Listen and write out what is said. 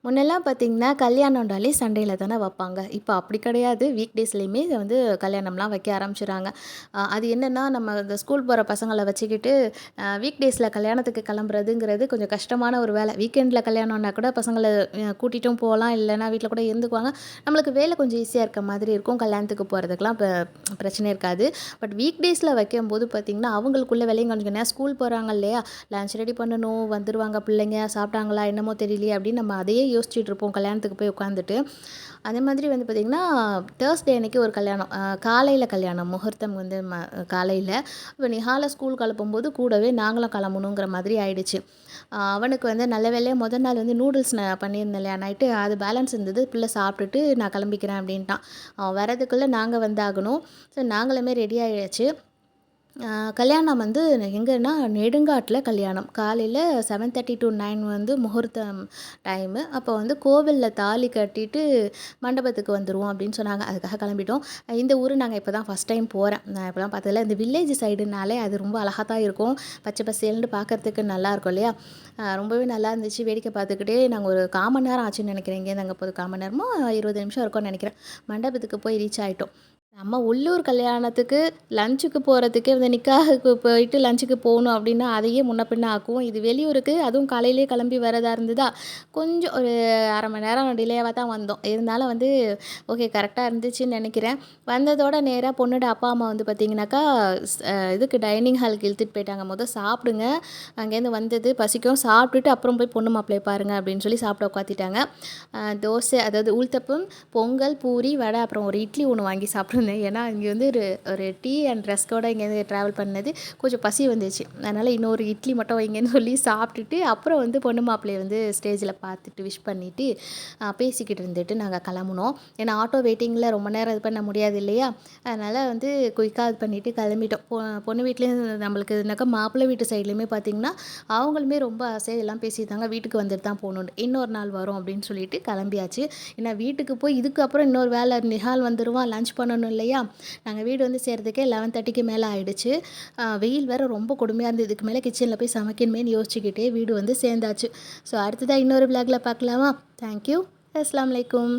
முன்னெல்லாம் பார்த்தீங்கன்னா, கல்யாணம்னாலே சண்டேல தானே வப்பாங்க. இப்ப அப்படி கிடையாது. வீக் டேஸ்லயுமே வந்து கல்யாணம்லாம் வைக்க ஆரம்பிச்சுறாங்க. அது என்னன்னா, நம்ம இந்த ஸ்கூல் போற பசங்கள வச்சுக்கிட்டு, வீக் டேஸ்ல கல்யாணத்துக்கு கிளம்புறதுங்கிறது கொஞ்சம் கஷ்டமான ஒரு வேலை. வீக்கெண்ட்ல கல்யாணம்னா கூட பசங்கள கூட்டிட்டும் போலாம். இல்லன்னா வீட்ல கூட இருந்துக்குவாங்க. நம்மளுக்கு வேலை கொஞ்சம் ஈஸியா இருக்க மாதிரி இருக்கும். கல்யாணத்துக்கு போறதுக்குலாம் பிரச்சனை இருக்காது. பட் வீக் டேஸ்ல வைக்கும்போது பார்த்தீங்கன்னா, அவங்களுக்குள்ள வேலையும் கொஞ்சம் ஸ்கூல் போறாங்க இல்லையா? லஞ்ச் ரெடி பண்ணணும், வந்துருவாங்க பிள்ளைங்க, சாப்பிட்டாங்களா என்னமோ தெரியலையே அப்படின்னு நம்ம அதையே யோசிச்சுட்டு இருப்போம் கல்யாணத்துக்கு போய் உட்காந்துட்டு. அதே மாதிரி வந்து பார்த்திங்கன்னா, தேர்ஸ்டே அன்னைக்கு ஒரு கல்யாணம். காலையில கல்யாணம். முகூர்த்தம் வந்து காலையில. இப்போ நிஹால ஸ்கூலுக்கு கிளப்பும்போது கூடவே நாங்களும் கிளம்பணுங்கிற மாதிரி ஆயிடுச்சு. அவனுக்கு வந்து நல்ல வேளையா முதல் நாள் வந்து நூடுல்ஸ் நான் பண்ணியிருந்தேன் இல்லையா நைட்டு, அது பேலன்ஸ் இருந்தது. பிள்ளை சாப்பிட்டுட்டு நான் கிளம்பிக்கிறேன் அப்படின்ட்டான். அவன் வரதுக்குள்ளே நாங்கள் வந்தாகணும். ஸோ நாங்களுமே ரெடி ஆயாச்சு. கல்யாணம் வந்து எங்கன்னா நெடுங்காட்டில கல்யாணம். காலையில 7:30 to 9 வந்து முகூர்த்தம் டைமு. அப்போ வந்து கோவில்ல தாலி கட்டிட்டு மண்டபத்துக்கு வந்துருவோம் அப்படின்னு சொன்னாங்க. அதுக்காக கிளம்பிட்டோம். இந்த ஊரு நாங்கள் இப்போ தான் ஃபஸ்ட் டைம் போறேன். நான் இப்பலாம் பார்த்ததில்ல. இந்த வில்லேஜ் சைடுனாலே அது ரொம்ப அழகா தான் இருக்கும். பச்சை பசேல்னு பார்க்கறதுக்கு நல்லாயிருக்கும் இல்லையா? ரொம்பவே நல்லா இருந்துச்சு. வேடிக்கை பார்த்துக்கிட்டே நாங்கள் ஒரு 1/4 மணி நேரம் ஆச்சுன்னு நினைக்கிறேன். இங்கேருந்து அங்கே போறதுக்கு 1/4 மணி நேரமோ, 20 நிமிஷம் இருக்கும்னு நினைக்கிறேன். மண்டபத்துக்கு போய் ரீச் ஆயிட்டோம். நம்ம உள்ளூர் கல்யாணத்துக்கு லஞ்சுக்கு போகிறதுக்கே வந்து நிக்காஹுக்கு போயிட்டு லஞ்சுக்கு போகணும் அப்படின்னா அதையே முன்ன பின்ன ஆக்குவோம். இது வெளியூருக்கு அதுவும் காலையிலேயே கிளம்பி வரதா இருந்ததா, கொஞ்சம் ஒரு 1/2 மணி நேரம் டிலேவாக தான் வந்தோம். இருந்தாலும் வந்து ஓகே கரெக்டாக இருந்துச்சுன்னு நினைக்கிறேன். வந்ததோட நேராக பொண்ணோட அப்பா அம்மா வந்து பார்த்திங்கனாக்கா இதுக்கு டைனிங் ஹாலுக்கு இழுத்துட்டு போயிட்டாங்க. சாப்பிடுங்க, அங்கேருந்து வந்தது பசிக்கும், சாப்பிட்டுட்டு அப்புறம் போய் பொண்ணு மாப்பிள்ளைய பாருங்க அப்படின்னு சொல்லி சாப்பிட உட்காத்திட்டாங்க. தோசை அதாவது ஊத்தப்பம், பொங்கல், பூரி, வடை, அப்புறம் ஒரு இட்லி ஒன்று வாங்கி சாப்பிட்ருந்தேன். ஏன்னா இங்கே வந்து ஒரு ஒரு டீ அண்ட் ரஸ்க்கோட இங்கேருந்து ட்ராவல் பண்ணது கொஞ்சம் பசி வந்துச்சு. அதனால் இன்னொரு இட்லி மட்டும் வைங்கன்னு சொல்லி சாப்பிட்டுட்டு அப்புறம் வந்து பொண்ணு மாப்பிள்ளைய வந்து ஸ்டேஜில் பார்த்துட்டு விஷ் பண்ணிவிட்டு பேசிக்கிட்டு இருந்துட்டு நாங்கள் கிளம்புனோம். ஏன்னா ஆட்டோ வெயிட்டிங்கில் ரொம்ப நேரம் இது பண்ண முடியாது இல்லையா? அதனால் வந்து குயிக்காக இது பண்ணிவிட்டு கிளம்பிட்டோம். பொண்ணு வீட்லேயும் நம்மளுக்கு இதுனாக்கா மாப்பிள்ளை வீட்டு சைட்லேயுமே பார்த்திங்கன்னா, அவங்களுமே ரொம்ப ஆசையாக எல்லாம் பேசியிருந்தாங்க. வீட்டுக்கு வந்துட்டு தான் போகணுன்னு. இன்னொரு நாள் வரோம் அப்படின்னு சொல்லிட்டு கிளம்பியாச்சு. ஏன்னா வீட்டுக்கு போய் இதுக்கப்புறம் இன்னொரு வேலை நிஹால் வந்துருவான், லஞ்ச் பண்ணணும் இல்லையா? நாங்கள் வீடு வந்து சேர்றதுக்கே 11:30க்கு மேலே ஆயிடுச்சு. வெயில் வேறு ரொம்ப கொடுமையாக இருந்தது. இதுக்கு மேலே கிச்சனில் போய் சமைக்கணுமேன்னு யோசிச்சுக்கிட்டே வீடு வந்து சேர்ந்தாச்சு. ஸோ அடுத்ததாக இன்னொரு விளாகில் பார்க்கலாமா? தேங்க்யூ. அஸ்ஸலாமு அலைக்கும்.